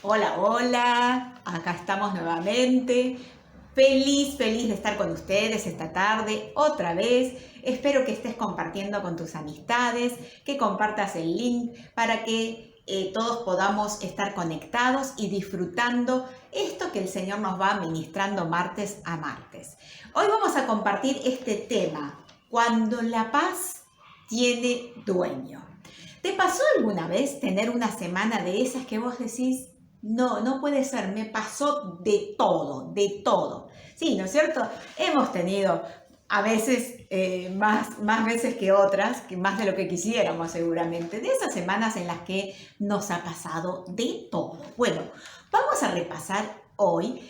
Hola, hola, acá estamos nuevamente. Feliz de estar con ustedes esta tarde otra vez. Espero que estés compartiendo con tus amistades, que compartas el link para que todos podamos estar conectados y disfrutando esto que el Señor nos va ministrando martes a martes. Hoy vamos a compartir este tema, cuando la paz tiene dueño. ¿Te pasó alguna vez tener una semana de esas que vos decís, no puede ser, me pasó de todo, de todo? Sí, ¿no es cierto? Hemos tenido a veces, más veces que otras, que más de lo que quisiéramos seguramente, de esas semanas en las que nos ha pasado de todo. Bueno, vamos a repasar hoy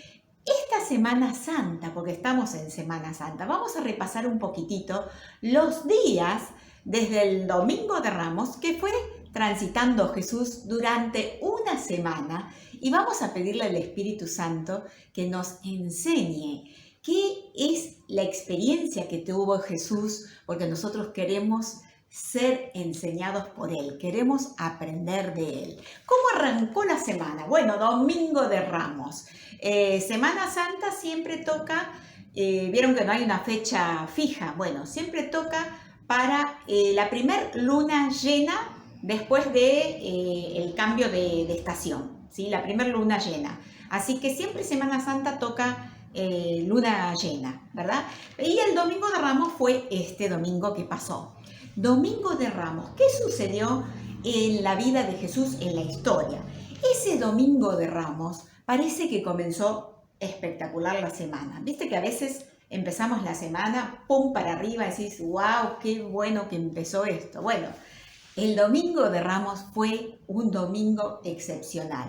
esta Semana Santa, porque estamos en Semana Santa. Vamos a repasar un poquitito los días desde el Domingo de Ramos, que fue transitando Jesús durante una semana, y vamos a pedirle al Espíritu Santo que nos enseñe qué es la experiencia que tuvo Jesús, porque nosotros queremos ser enseñados por Él, queremos aprender de Él. ¿Cómo arrancó la semana? Bueno, Domingo de Ramos. Semana Santa siempre toca, vieron que no hay una fecha fija, bueno, siempre toca para la primer luna llena después de el cambio de estación, ¿sí? La primer luna llena. Así que siempre Semana Santa toca luna llena, ¿verdad? Y el Domingo de Ramos fue este domingo que pasó. Domingo de Ramos, ¿qué sucedió en la vida de Jesús, en la historia? Ese Domingo de Ramos parece que comenzó espectacular la semana. Viste que a veces empezamos la semana, pum, para arriba, decís, wow, qué bueno que empezó esto. Bueno, el Domingo de Ramos fue un domingo excepcional.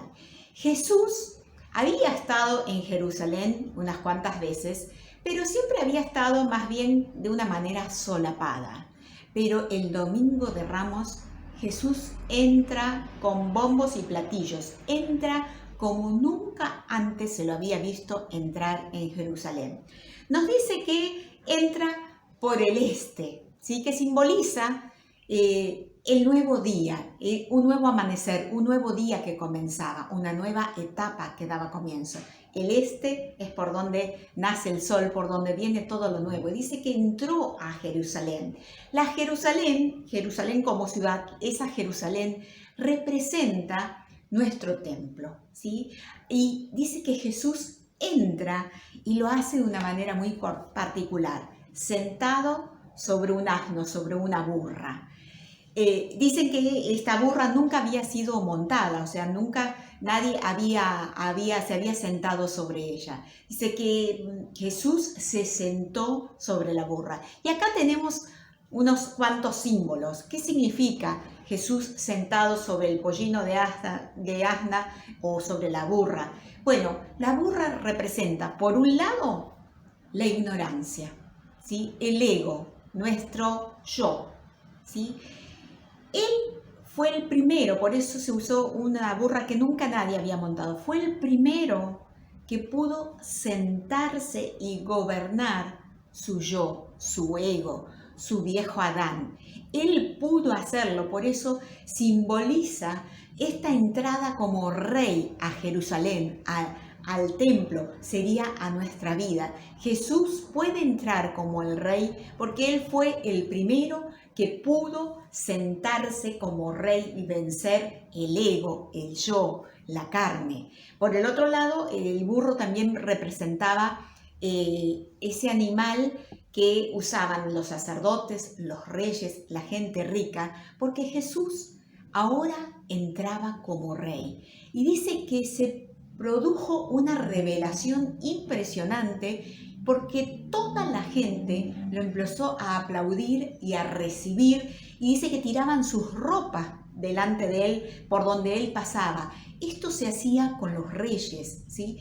Jesús había estado en Jerusalén unas cuantas veces, pero siempre había estado más bien de una manera solapada. Pero el Domingo de Ramos, Jesús entra con bombos y platillos, entra como nunca antes se lo había visto entrar en Jerusalén. Nos dice que entra por el este, ¿sí? Que simboliza el nuevo día, un nuevo amanecer, un nuevo día que comenzaba, una nueva etapa que daba comienzo. El este es por donde nace el sol, por donde viene todo lo nuevo. Y dice que entró a Jerusalén. La Jerusalén como ciudad, esa Jerusalén representa nuestro templo, ¿sí? Y dice que Jesús entra y lo hace de una manera muy particular, sentado sobre un asno, sobre una burra. Dicen que esta burra nunca había sido montada, o sea, nunca nadie se había sentado sobre ella. Dice que Jesús se sentó sobre la burra. Y acá tenemos unos cuantos símbolos. ¿Qué significa Jesús sentado sobre el pollino de asna o sobre la burra? Bueno, la burra representa, por un lado, la ignorancia, ¿sí? El ego, nuestro yo, ¿sí? Él fue el primero, por eso se usó una burra que nunca nadie había montado. Fue el primero que pudo sentarse y gobernar su yo, su ego, su viejo Adán. Él pudo hacerlo, por eso simboliza esta entrada como rey a Jerusalén, al templo, sería a nuestra vida. Jesús puede entrar como el rey porque Él fue el primero que pudo sentarse como rey y vencer el ego, el yo, la carne. Por el otro lado, el burro también representaba ese animal que usaban los sacerdotes, los reyes, la gente rica, porque Jesús ahora entraba como rey. Y dice que se produjo una revelación impresionante porque toda la gente lo empezó a aplaudir y a recibir, y dice que tiraban sus ropas delante de él por donde él pasaba. Esto se hacía con los reyes, ¿sí?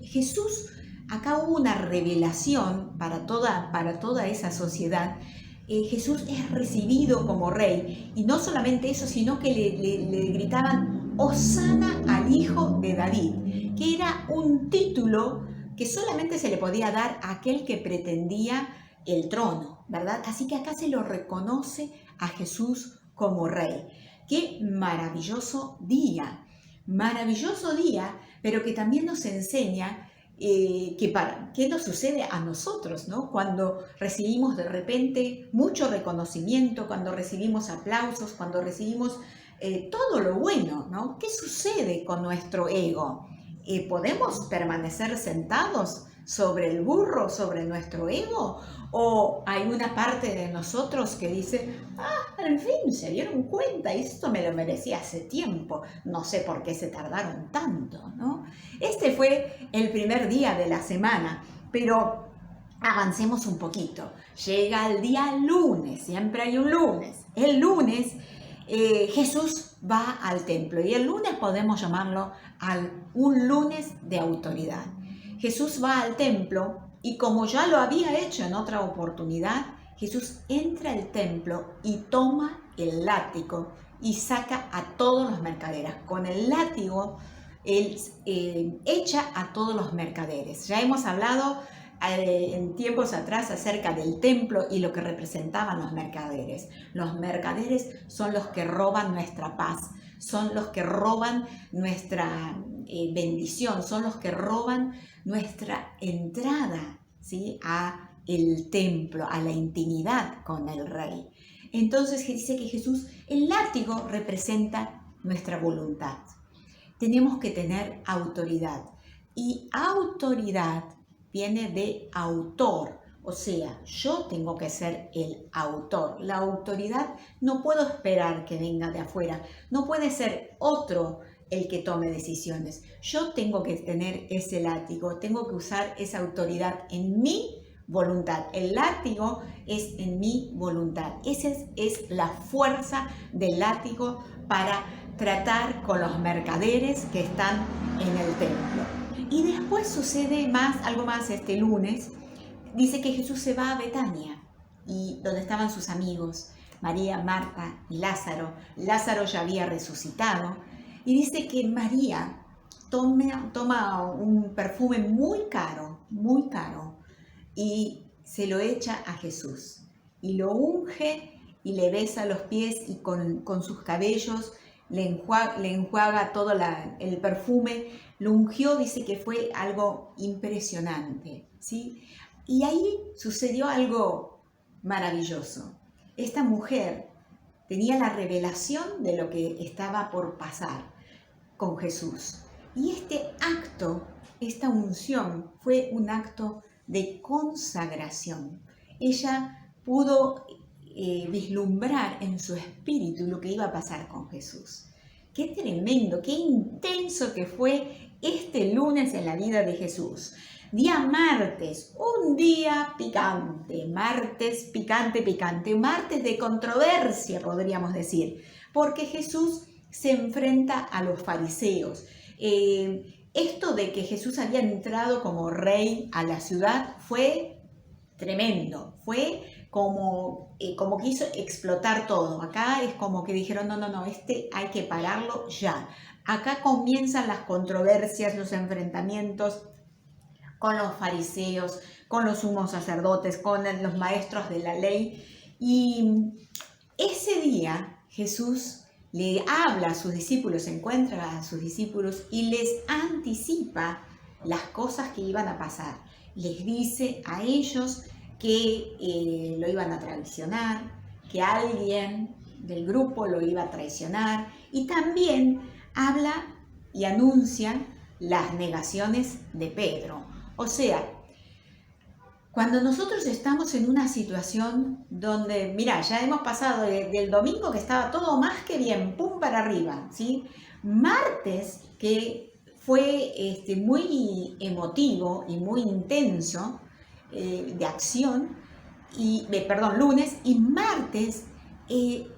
Jesús, acá hubo una revelación para toda esa sociedad. Jesús es recibido como rey, y no solamente eso, sino que le gritaban Hosana al hijo de David, que era un título que solamente se le podía dar a aquel que pretendía el trono, ¿verdad? Así que acá se lo reconoce a Jesús como rey. ¡Qué maravilloso día! maravilloso día, pero que también nos enseña qué nos sucede a nosotros, ¿no? Cuando recibimos de repente mucho reconocimiento, cuando recibimos aplausos, cuando recibimos todo lo bueno, ¿no? ¿Qué sucede con nuestro ego? ¿Podemos permanecer sentados sobre el burro, sobre nuestro ego? ¿O hay una parte de nosotros que dice, al fin se dieron cuenta, esto me lo merecía hace tiempo, no sé por qué se tardaron tanto, ¿no? Este fue el primer día de la semana, pero avancemos un poquito. Llega el día lunes, siempre hay un lunes. El lunes Jesús va al templo y el lunes podemos llamarlo un lunes de autoridad. Jesús va al templo y como ya lo había hecho en otra oportunidad, Jesús entra al templo y toma el látigo y saca a todos los mercaderes. Con el látigo él echa a todos los mercaderes. Ya hemos hablado en tiempos atrás acerca del templo y lo que representaban los mercaderes. Los mercaderes son los que roban nuestra paz, son los que roban nuestra bendición, son los que roban nuestra entrada, ¿sí?, a el templo, a la intimidad con el Rey. Entonces dice que Jesús, el látigo representa nuestra voluntad. Tenemos que tener autoridad y autoridad viene de autor, o sea, yo tengo que ser el autor. La autoridad no puedo esperar que venga de afuera, no puede ser otro el que tome decisiones. Yo tengo que tener ese látigo, tengo que usar esa autoridad en mi voluntad. El látigo es en mi voluntad. Esa es la fuerza del látigo para tratar con los mercaderes que están en el templo. Y después sucede algo más este lunes. Dice que Jesús se va a Betania, y donde estaban sus amigos, María, Marta y Lázaro. Lázaro ya había resucitado. Y dice que María toma un perfume muy caro, y se lo echa a Jesús. Y lo unge y le besa los pies y con sus cabellos le enjuaga todo el perfume. Lo ungió, dice que fue algo impresionante, ¿sí? Y ahí sucedió algo maravilloso. Esta mujer tenía la revelación de lo que estaba por pasar con Jesús. Y este acto, esta unción, fue un acto de consagración. Ella pudo vislumbrar en su espíritu lo que iba a pasar con Jesús. Qué tremendo, qué intenso que fue este lunes en la vida de Jesús. Día martes, un día picante, martes picante, martes de controversia, podríamos decir, porque Jesús se enfrenta a los fariseos. Esto de que Jesús había entrado como rey a la ciudad fue tremendo, fue como quiso explotar todo. Acá es como que dijeron, no, hay que pararlo ya. Acá comienzan las controversias, los enfrentamientos con los fariseos, con los sumos sacerdotes, con los maestros de la ley. Y ese día Jesús le habla a sus discípulos, se encuentra a sus discípulos y les anticipa las cosas que iban a pasar. Les dice a ellos que lo iban a traicionar, que alguien del grupo lo iba a traicionar, y también habla y anuncia las negaciones de Pedro. O sea, cuando nosotros estamos en una situación donde, mira, ya hemos pasado del domingo que estaba todo más que bien, pum para arriba, ¿sí? Martes, que fue muy emotivo y muy intenso, de acción, lunes, y martes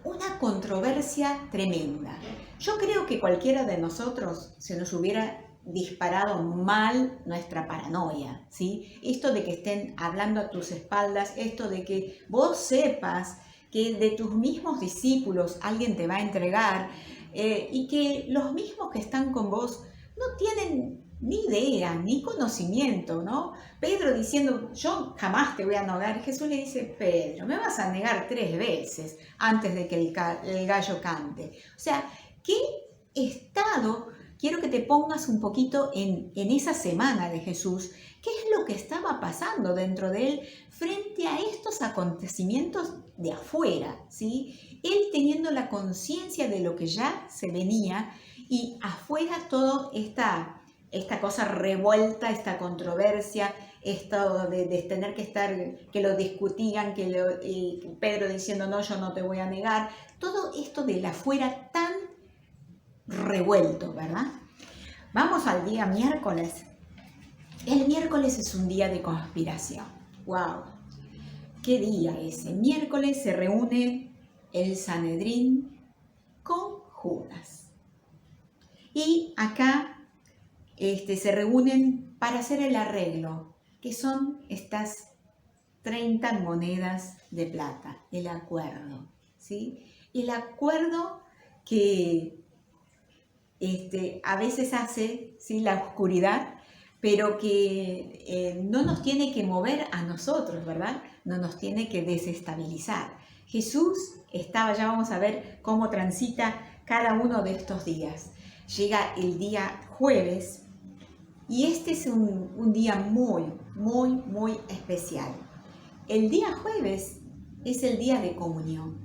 una controversia tremenda. Yo creo que cualquiera de nosotros se nos hubiera disparado mal nuestra paranoia, ¿sí? Esto de que estén hablando a tus espaldas, esto de que vos sepas que de tus mismos discípulos alguien te va a entregar, y que los mismos que están con vos no tienen ni idea, ni conocimiento, ¿no? Pedro diciendo, yo jamás te voy a negar. Jesús le dice, Pedro, me vas a negar 3 veces antes de que el gallo cante. O sea, qué estado quiero que te pongas un poquito en esa semana de Jesús. ¿Qué es lo que estaba pasando dentro de él frente a estos acontecimientos de afuera? ¿Sí? Él teniendo la conciencia de lo que ya se venía y afuera toda esta cosa revuelta, esta controversia, esto de tener que estar, que lo discutían, Pedro diciendo no, yo no te voy a negar, todo esto del afuera tan revuelto, ¿verdad? Vamos al día miércoles. El miércoles es un día de conspiración. ¡Wow! ¿Qué día ese? Miércoles se reúne el Sanedrín con Judas. Y acá se reúnen para hacer el arreglo, que son estas 30 monedas de plata, el acuerdo, ¿sí? El acuerdo que a veces hace, ¿sí?, la oscuridad, pero que no nos tiene que mover a nosotros, ¿verdad? No nos tiene que desestabilizar. Jesús ya vamos a ver cómo transita cada uno de estos días. Llega el día jueves y este es un día muy, muy, muy especial. El día jueves es el día de comunión.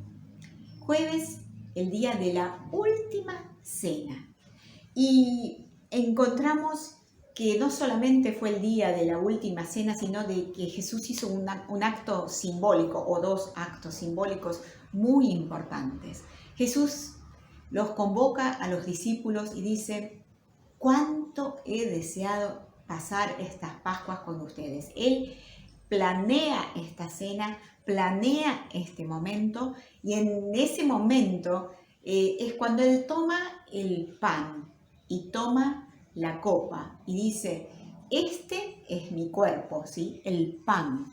Jueves, el día de la última cena. Y encontramos que no solamente fue el día de la última cena, sino de que Jesús hizo un acto simbólico o dos actos simbólicos muy importantes. Jesús los convoca a los discípulos y dice: ¿cuánto he deseado pasar estas Pascuas con ustedes? Él planea esta cena, planea este momento, y en ese momento es cuando Él toma el pan y toma la copa y dice: este es mi cuerpo, ¿sí? El pan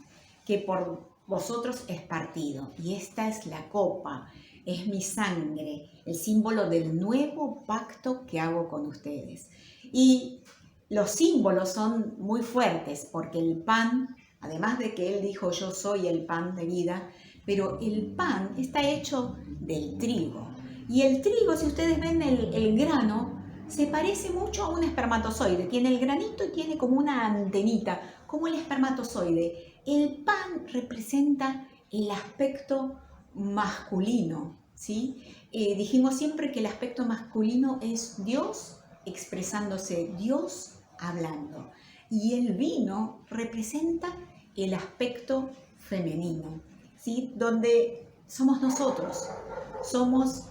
que por vosotros es partido, y esta es la copa, es mi sangre, el símbolo del nuevo pacto que hago con ustedes. Y los símbolos son muy fuertes, porque el pan, además de que Él dijo yo soy el pan de vida, pero el pan está hecho del trigo. Y el trigo, si ustedes ven el grano, se parece mucho a un espermatozoide. Tiene el granito y tiene como una antenita, como el espermatozoide. El pan representa el aspecto masculino, ¿sí? Dijimos siempre que el aspecto masculino es Dios expresándose, Dios hablando. Y el vino representa el aspecto femenino, ¿sí? Donde somos nosotros, somos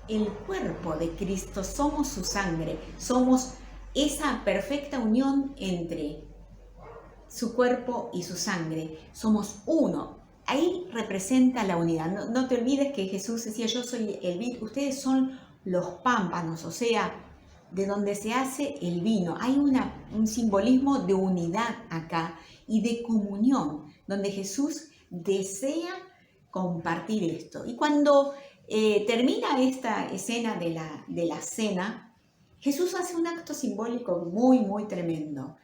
el cuerpo de Cristo, somos su sangre, somos esa perfecta unión entre su cuerpo y su sangre, somos uno. Ahí representa la unidad. No te olvides que Jesús decía: yo soy el vid, ustedes son los pámpanos, o sea, de donde se hace el vino. Hay un simbolismo de unidad acá y de comunión, donde Jesús desea compartir esto. Y cuando termina esta escena de la cena, Jesús hace un acto simbólico muy, muy tremendo.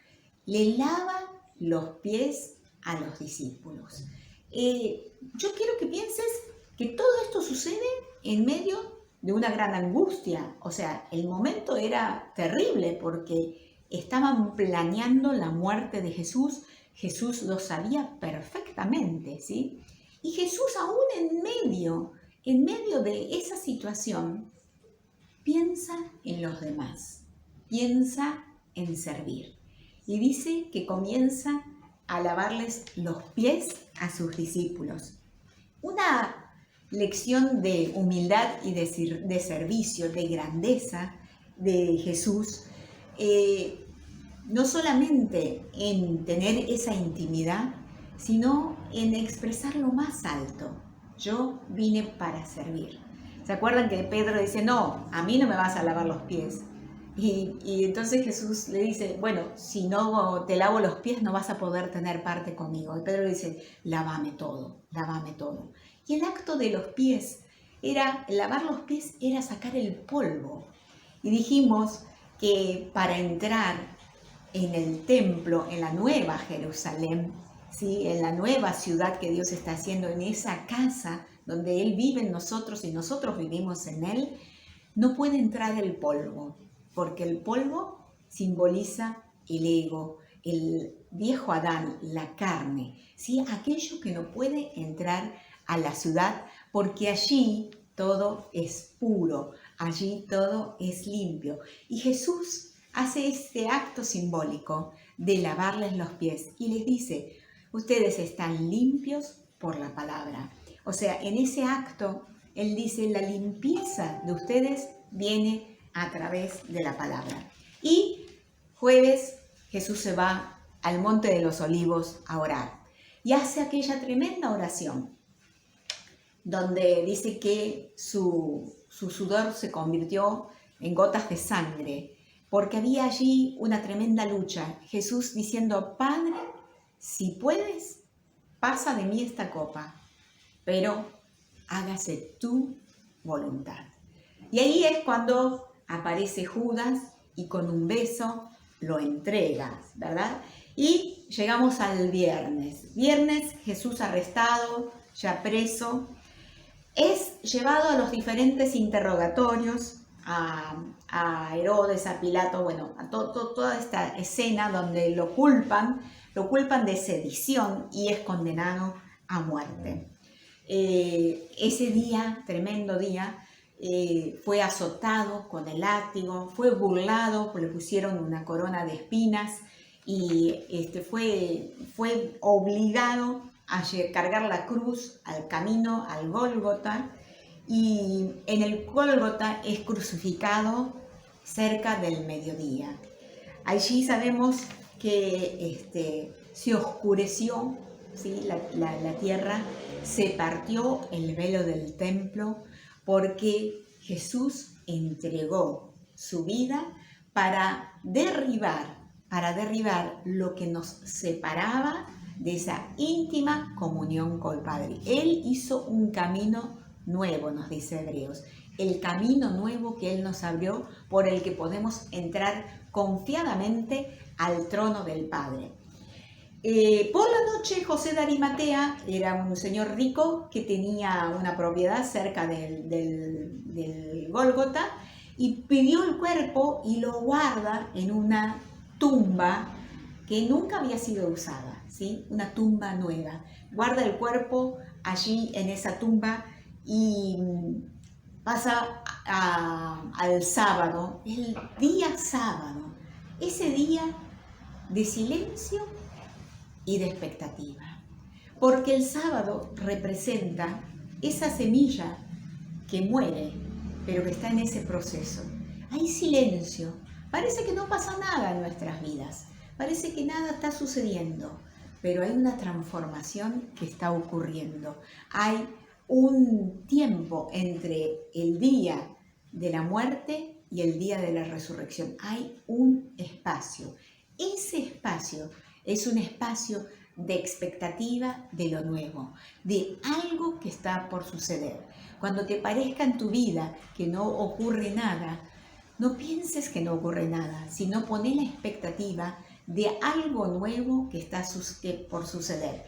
Le lava los pies a los discípulos. Yo quiero que pienses que todo esto sucede en medio de una gran angustia. O sea, el momento era terrible porque estaban planeando la muerte de Jesús. Jesús lo sabía perfectamente, ¿sí? Y Jesús, aún en medio de esa situación, piensa en los demás, piensa en servir. Y dice que comienza a lavarles los pies a sus discípulos. Una lección de humildad y de servicio, de grandeza de Jesús, no solamente en tener esa intimidad, sino en expresar lo más alto: yo vine para servir. ¿Se acuerdan que Pedro dice: no, a mí no me vas a lavar los pies? Y entonces Jesús le dice: bueno, si no te lavo los pies no vas a poder tener parte conmigo. Y Pedro le dice: lávame todo, lávame todo. Y el acto de los pies lavar los pies era sacar el polvo. Y dijimos que para entrar en el templo, en la nueva Jerusalén, ¿sí?, en la nueva ciudad que Dios está haciendo, en esa casa donde Él vive en nosotros y nosotros vivimos en Él, no puede entrar el polvo. porque el polvo simboliza el ego, el viejo Adán, la carne, ¿sí? Aquello que no puede entrar a la ciudad porque allí todo es puro, allí todo es limpio. Y Jesús hace este acto simbólico de lavarles los pies y les dice, ustedes están limpios por la palabra. O sea, en ese acto, Él dice, la limpieza de ustedes viene a través de la palabra. Y jueves, Jesús se va al Monte de los Olivos a orar y hace aquella tremenda oración donde dice que su sudor se convirtió en gotas de sangre, porque había allí una tremenda lucha. Jesús diciendo, Padre, si puedes, pasa de mí esta copa, pero hágase tu voluntad. Y ahí es cuando aparece Judas y con un beso lo entrega, ¿verdad? Y llegamos al viernes. Viernes, Jesús arrestado, ya preso, es llevado a los diferentes interrogatorios, a Herodes, a Pilato, bueno, a toda esta escena donde lo culpan de sedición y es condenado a muerte. Ese día, tremendo día, fue azotado con el látigo, fue burlado, le pusieron una corona de espinas y fue obligado a cargar la cruz al camino, al Gólgota, y en el Gólgota es crucificado cerca del mediodía. Allí sabemos que se oscureció, ¿sí? la tierra, se partió el velo del templo porque Jesús entregó su vida para derribar lo que nos separaba de esa íntima comunión con el Padre. Él hizo un camino nuevo, nos dice Hebreos, el camino nuevo que Él nos abrió por el que podemos entrar confiadamente al trono del Padre. Por la noche, José de Arimatea era un señor rico que tenía una propiedad cerca del Gólgota y pidió el cuerpo y lo guarda en una tumba que nunca había sido usada, ¿sí? Una tumba nueva. Guarda el cuerpo allí en esa tumba y pasa al sábado, el día sábado, ese día de silencio y de expectativa. Porque el sábado representa esa semilla que muere, pero que está en ese proceso. Hay silencio, parece que no pasa nada en nuestras vidas, parece que nada está sucediendo, pero hay una transformación que está ocurriendo. Hay un tiempo entre el día de la muerte y el día de la resurrección. Hay un espacio. Ese espacio es un espacio de expectativa de lo nuevo, de algo que está por suceder. Cuando te parezca en tu vida que no ocurre nada, no pienses que no ocurre nada, sino poné la expectativa de algo nuevo que está por suceder.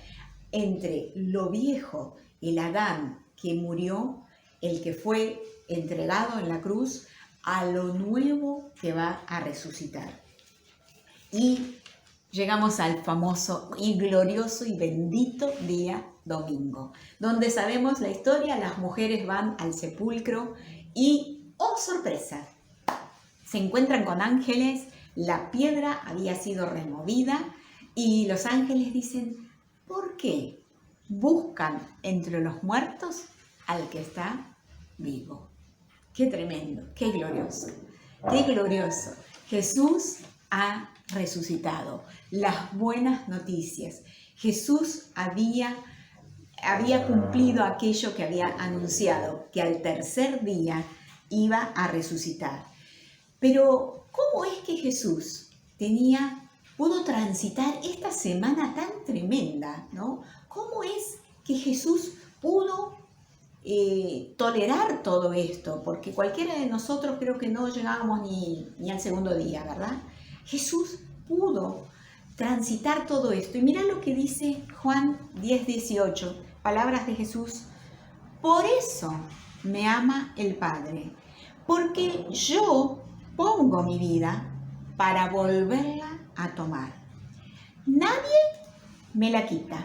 Entre lo viejo, el Adán que murió, el que fue entregado en la cruz, a lo nuevo que va a resucitar. Y llegamos al famoso y glorioso y bendito día domingo, donde sabemos la historia, las mujeres van al sepulcro y, ¡oh sorpresa!, se encuentran con ángeles, la piedra había sido removida y los ángeles dicen, ¿por qué buscan entre los muertos al que está vivo? ¡Qué tremendo! ¡Qué glorioso! ¡Qué glorioso! Jesús ha resucitado. Las buenas noticias. Jesús había cumplido aquello que había anunciado, que al tercer día iba a resucitar. Pero, ¿cómo es que Jesús pudo transitar esta semana tan tremenda, ¿no? ¿Cómo es que Jesús pudo tolerar todo esto? Porque cualquiera de nosotros creo que no llegábamos ni al segundo día, ¿verdad? Jesús pudo transitar todo esto. Y mira lo que dice Juan 10:18, palabras de Jesús. Por eso me ama el Padre, porque yo pongo mi vida para volverla a tomar. Nadie me la quita,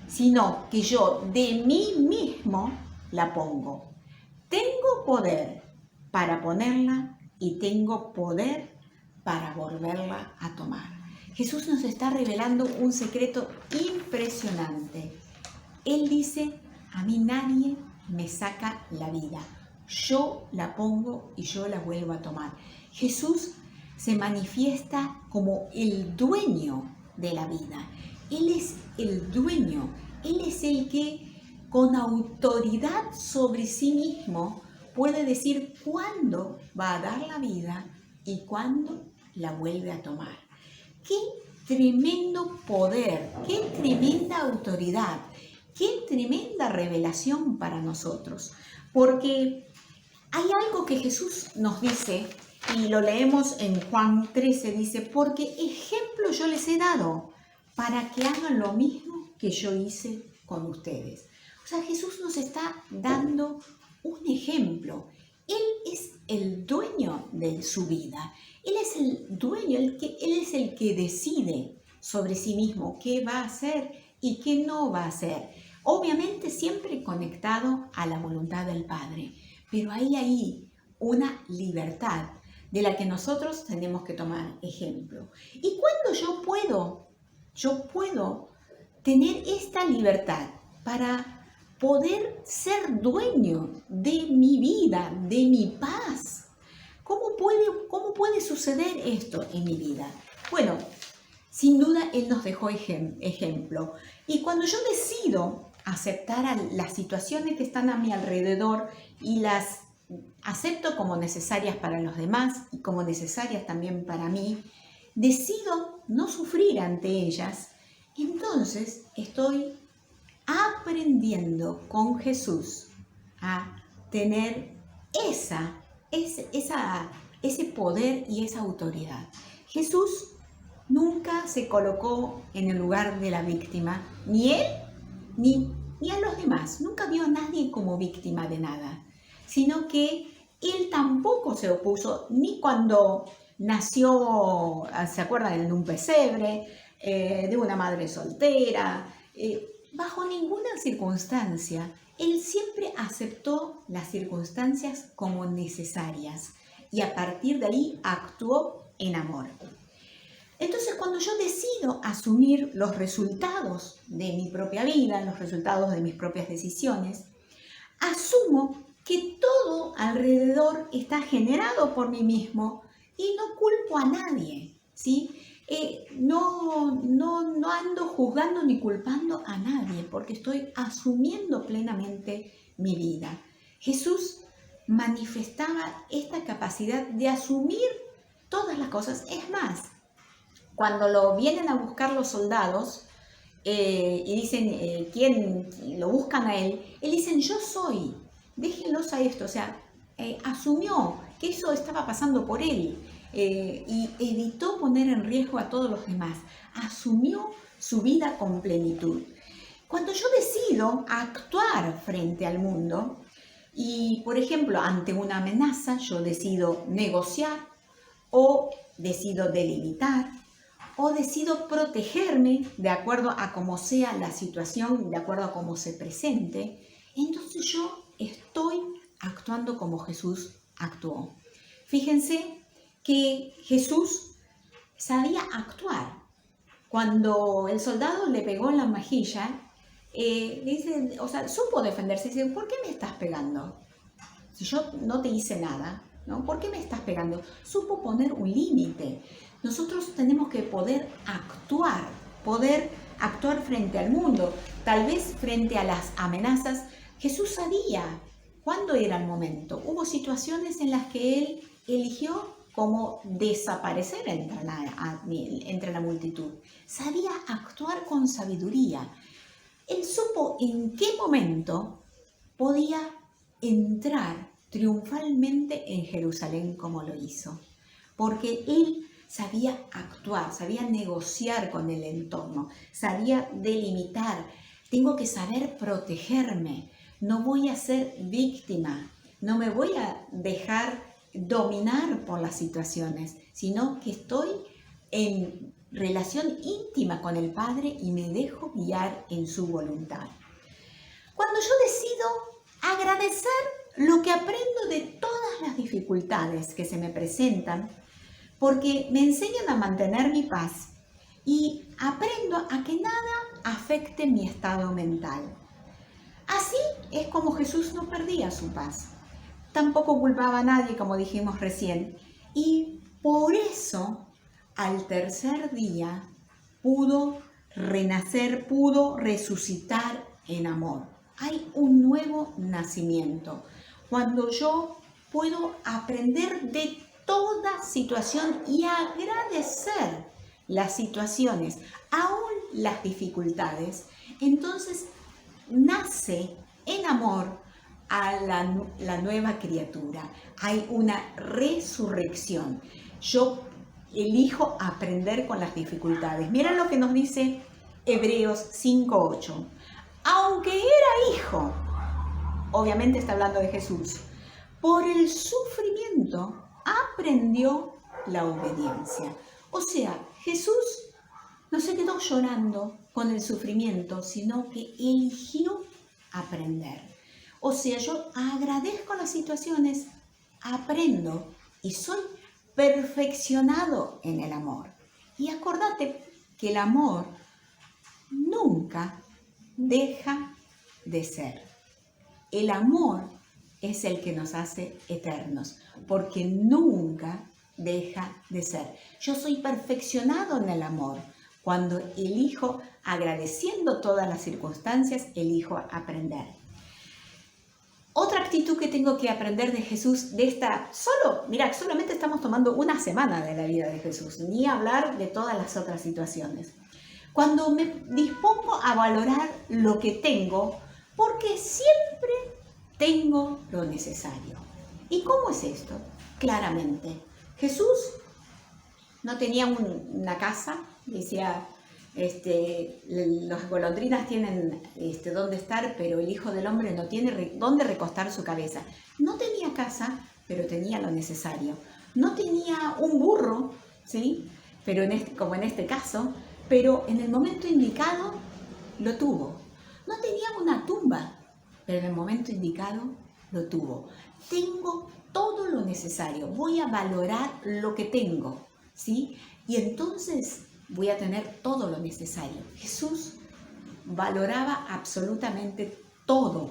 sino que yo de mí mismo la pongo. Tengo poder para ponerla y tengo poder para volverla a tomar. Jesús nos está revelando un secreto impresionante. Él dice, a mí nadie me saca la vida. Yo la pongo y yo la vuelvo a tomar. Jesús se manifiesta como el dueño de la vida. Él es el dueño. Él es el que con autoridad sobre sí mismo puede decir cuándo va a dar la vida y cuándo la vuelve a tomar. ¡Qué tremendo poder! ¡Qué tremenda autoridad! ¡Qué tremenda revelación para nosotros! Porque hay algo que Jesús nos dice, y lo leemos en Juan 13, dice, porque ejemplo yo les he dado para que hagan lo mismo que yo hice con ustedes. O sea, Jesús nos está dando un ejemplo. Él es el dueño de su vida. Él es el dueño, él es el que decide sobre sí mismo qué va a hacer y qué no va a hacer. Obviamente siempre conectado a la voluntad del Padre. Pero hay ahí una libertad de la que nosotros tenemos que tomar ejemplo. ¿Y cuándo yo puedo tener esta libertad para poder ser dueño de mi vida, de mi paz? ¿Cómo puede suceder esto en mi vida? Bueno, sin duda Él nos dejó ejemplo. Y cuando yo decido aceptar a las situaciones que están a mi alrededor y las acepto como necesarias para los demás y como necesarias también para mí, decido no sufrir ante ellas, entonces estoy aprendiendo con Jesús a tener ese poder y esa autoridad. Jesús nunca se colocó en el lugar de la víctima, ni él ni a los demás. Nunca vio a nadie como víctima de nada, sino que él tampoco se opuso ni cuando nació, ¿se acuerdan? En un pesebre, de una madre soltera, bajo ninguna circunstancia. Él siempre aceptó las circunstancias como necesarias y a partir de ahí actuó en amor. Entonces, cuando yo decido asumir los resultados de mi propia vida, los resultados de mis propias decisiones, asumo que todo alrededor está generado por mí mismo y no culpo a nadie, ¿sí? No ando juzgando ni culpando a nadie porque estoy asumiendo plenamente mi vida. Jesús manifestaba esta capacidad de asumir todas las cosas. Es más, cuando lo vienen a buscar los soldados y dicen quién lo buscan a él dicen yo soy, déjenlos a esto. O sea, asumió que eso estaba pasando por él y evitó poner en riesgo a todos los demás. Asumió su vida con plenitud. Cuando yo decido actuar frente al mundo y, por ejemplo, ante una amenaza, yo decido negociar o decido delimitar o decido protegerme de acuerdo a cómo sea la situación, de acuerdo a cómo se presente, entonces yo estoy actuando como Jesús actuó. Fíjense que Jesús sabía actuar. Cuando el soldado le pegó en la mejilla, dice, o sea, supo defenderse. Dice, ¿por qué me estás pegando? Si yo no te hice nada, ¿no? ¿Por qué me estás pegando? Supo poner un límite. Nosotros tenemos que poder actuar frente al mundo, tal vez frente a las amenazas. Jesús sabía cuándo era el momento. Hubo situaciones en las que Él eligió como desaparecer entre la multitud. Sabía actuar con sabiduría. Él supo en qué momento podía entrar triunfalmente en Jerusalén como lo hizo, porque Él sabía actuar, sabía negociar con el entorno, sabía delimitar. Tengo que saber protegerme, no voy a ser víctima, no me voy a dejar dominar por las situaciones, sino que estoy en relación íntima con el Padre y me dejo guiar en su voluntad. Cuando yo decido agradecer lo que aprendo de todas las dificultades que se me presentan, porque me enseñan a mantener mi paz y aprendo a que nada afecte mi estado mental. Así es como Jesús no perdía su paz. Tampoco culpaba a nadie, como dijimos recién, y por eso al tercer día pudo renacer, pudo resucitar en amor. Hay un nuevo nacimiento. Cuando yo puedo aprender de toda situación y agradecer las situaciones, aún las dificultades, entonces nace en amor a la nueva criatura. Hay una resurrección. Yo elijo aprender con las dificultades. Mira lo que nos dice Hebreos 5:8. Aunque era hijo, obviamente está hablando de Jesús, por el sufrimiento aprendió la obediencia. O sea, Jesús no se quedó llorando con el sufrimiento, sino que eligió aprender. O sea, yo agradezco las situaciones, aprendo y soy perfeccionado en el amor. Y acordate que el amor nunca deja de ser. El amor es el que nos hace eternos, porque nunca deja de ser. Yo soy perfeccionado en el amor. Cuando elijo, agradeciendo todas las circunstancias, elijo aprender. Otra actitud que tengo que aprender de Jesús, solamente estamos tomando una semana de la vida de Jesús, ni hablar de todas las otras situaciones. Cuando me dispongo a valorar lo que tengo, porque siempre tengo lo necesario. ¿Y cómo es esto? Claramente, Jesús no tenía una casa, decía, las golondrinas tienen dónde estar, pero el Hijo del Hombre no tiene dónde recostar su cabeza. No tenía casa, pero tenía lo necesario. No tenía un burro, ¿sí? Pero como en este caso, pero en el momento indicado lo tuvo. No tenía una tumba, pero en el momento indicado lo tuvo. Tengo todo lo necesario, voy a valorar lo que tengo, ¿sí? Y entonces voy a tener todo lo necesario. Jesús valoraba absolutamente todo,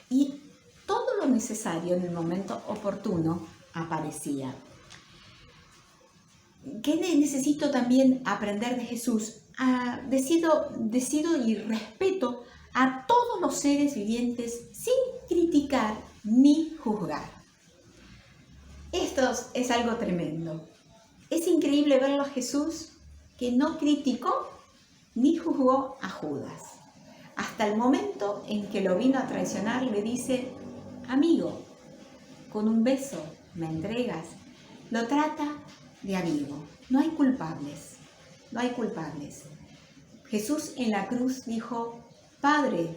y todo lo necesario en el momento oportuno aparecía. ¿Qué necesito también aprender de Jesús? Decido y respeto a todos los seres vivientes sin criticar ni juzgar. Esto es algo tremendo. Es increíble verlo a Jesús que no criticó ni juzgó a Judas. Hasta el momento en que lo vino a traicionar, le dice, amigo, con un beso me entregas. Lo trata de amigo. No hay culpables, no hay culpables. Jesús en la cruz dijo, Padre,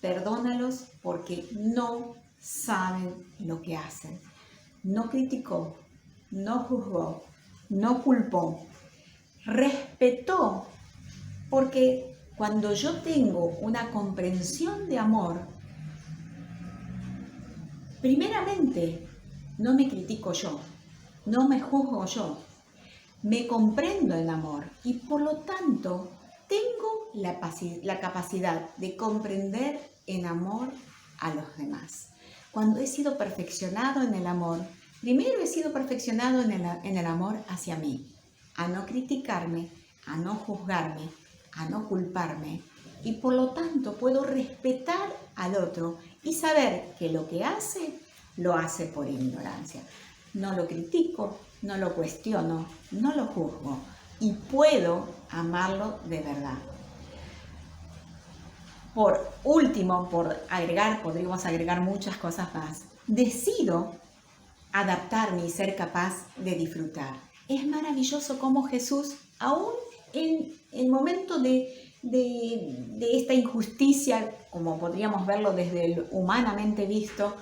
perdónalos porque no saben lo que hacen. No criticó, no juzgó, no culpó, respetó, porque cuando yo tengo una comprensión de amor, primeramente no me critico yo, no me juzgo yo, me comprendo en amor y por lo tanto tengo la capacidad de comprender en amor a los demás. Cuando he sido perfeccionado en el amor, primero he sido perfeccionado en el amor hacia mí, a no criticarme, a no juzgarme, a no culparme y por lo tanto puedo respetar al otro y saber que lo que hace, lo hace por ignorancia. No lo critico, no lo cuestiono, no lo juzgo y puedo amarlo de verdad. Por último, podríamos agregar muchas cosas más. Decido adaptarme y ser capaz de disfrutar. Es maravilloso cómo Jesús, aún en el momento de esta injusticia, como podríamos verlo desde el humanamente visto,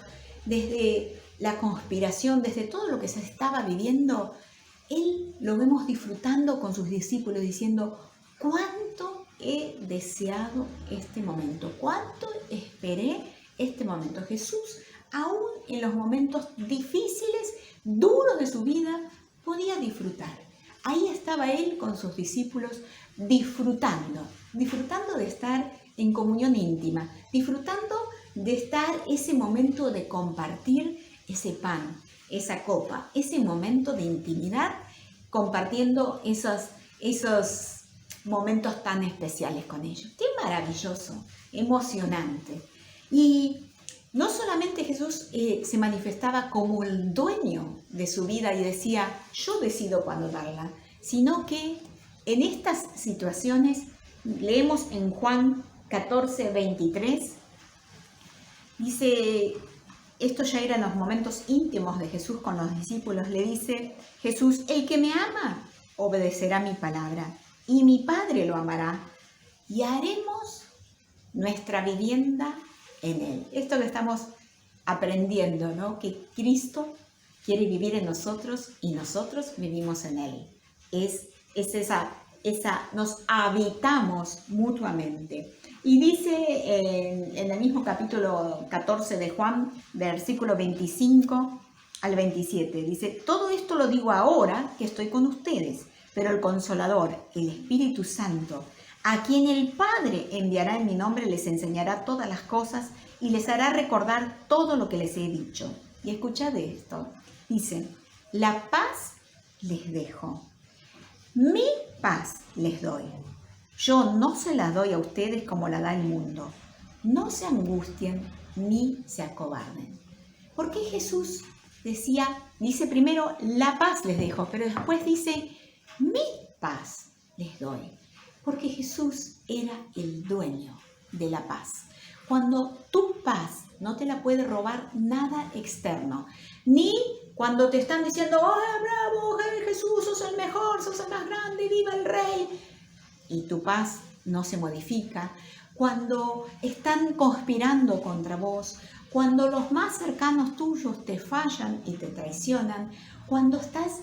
desde la conspiración, desde todo lo que se estaba viviendo, Él lo vemos disfrutando con sus discípulos, diciendo, ¿cuánto he deseado este momento? ¿Cuánto esperé este momento? Jesús, aún en los momentos difíciles, duros de su vida, podía disfrutar. Ahí estaba Él con sus discípulos disfrutando de estar en comunión íntima, disfrutando de estar ese momento de compartir ese pan, esa copa, ese momento de intimidad, compartiendo esos momentos tan especiales con ellos. ¡Qué maravilloso! Emocionante. Y no solamente Jesús se manifestaba como el dueño de su vida y decía, yo decido cuándo darla, sino que en estas situaciones, leemos en Juan 14, 23, dice, esto ya eran los momentos íntimos de Jesús con los discípulos, le dice Jesús, el que me ama obedecerá mi palabra y mi Padre lo amará y haremos nuestra vivienda en él. Esto que estamos aprendiendo, ¿no? Que Cristo quiere vivir en nosotros y nosotros vivimos en él. Es esa, nos habitamos mutuamente. Y dice en el mismo capítulo 14 de Juan, versículo 25 al 27, dice, todo esto lo digo ahora que estoy con ustedes, pero el Consolador, el Espíritu Santo, a quien el Padre enviará en mi nombre, les enseñará todas las cosas y les hará recordar todo lo que les he dicho. Y escuchad esto, dice, la paz les dejo, mi paz les doy. Yo no se la doy a ustedes como la da el mundo. No se angustien ni se acobarden. ¿Por qué Jesús dice primero, la paz les dejo, pero después dice, mi paz les doy? Porque Jesús era el dueño de la paz. Cuando tu paz no te la puede robar nada externo, ni cuando te están diciendo, ¡ay, bravo, Jesús, sos el mejor, sos el más grande, viva el rey! Y tu paz no se modifica, cuando están conspirando contra vos, cuando los más cercanos tuyos te fallan y te traicionan, cuando estás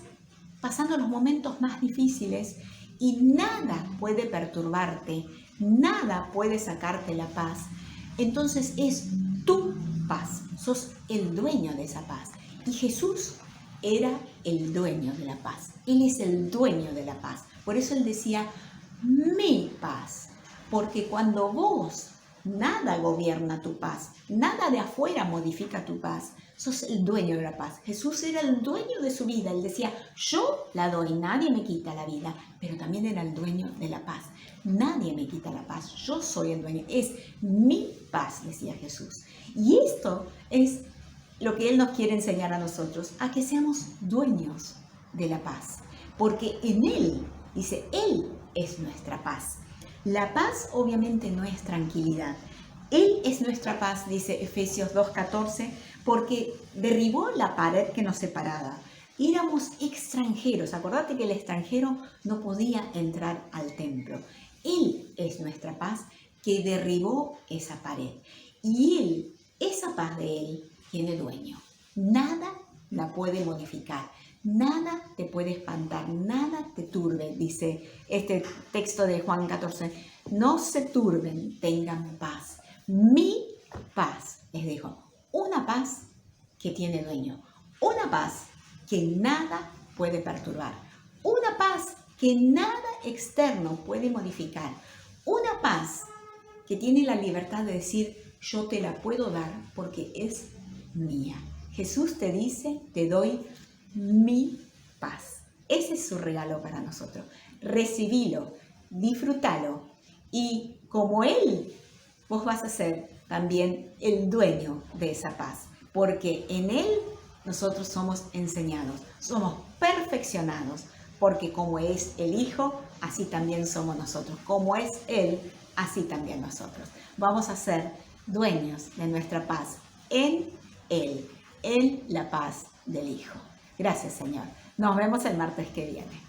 pasando los momentos más difíciles y nada puede perturbarte, nada puede sacarte la paz, entonces es tu paz, sos el dueño de esa paz. Y Jesús era el dueño de la paz, Él es el dueño de la paz. Por eso Él decía, mi paz, porque cuando vos, nada gobierna tu paz, nada de afuera modifica tu paz, sos el dueño de la paz. Jesús era el dueño de su vida, Él decía, yo la doy, nadie me quita la vida, pero también era el dueño de la paz. Nadie me quita la paz, yo soy el dueño, es mi paz, decía Jesús. Y esto es lo que Él nos quiere enseñar a nosotros, a que seamos dueños de la paz, porque en Él, dice, Él es nuestra paz. La paz obviamente no es tranquilidad. Él es nuestra paz, dice Efesios 2:14, porque derribó la pared que nos separaba. Éramos extranjeros. Acordate que el extranjero no podía entrar al templo. Él es nuestra paz que derribó esa pared. Y Él, esa paz de Él, tiene dueño. Nada la puede modificar. Nada te puede espantar, nada te turbe, dice este texto de Juan 14. No se turben, tengan paz. Mi paz, les dejo. Una paz que tiene dueño. Una paz que nada puede perturbar. Una paz que nada externo puede modificar. Una paz que tiene la libertad de decir, yo te la puedo dar porque es mía. Jesús te dice, te doy mi paz. Ese es su regalo para nosotros. Recibilo, disfrútalo y como Él, vos vas a ser también el dueño de esa paz, porque en Él nosotros somos enseñados, somos perfeccionados, porque como es el Hijo, así también somos nosotros. Como es Él, así también nosotros. Vamos a ser dueños de nuestra paz en Él, en la paz del Hijo. Gracias, Señor. Nos vemos el martes que viene.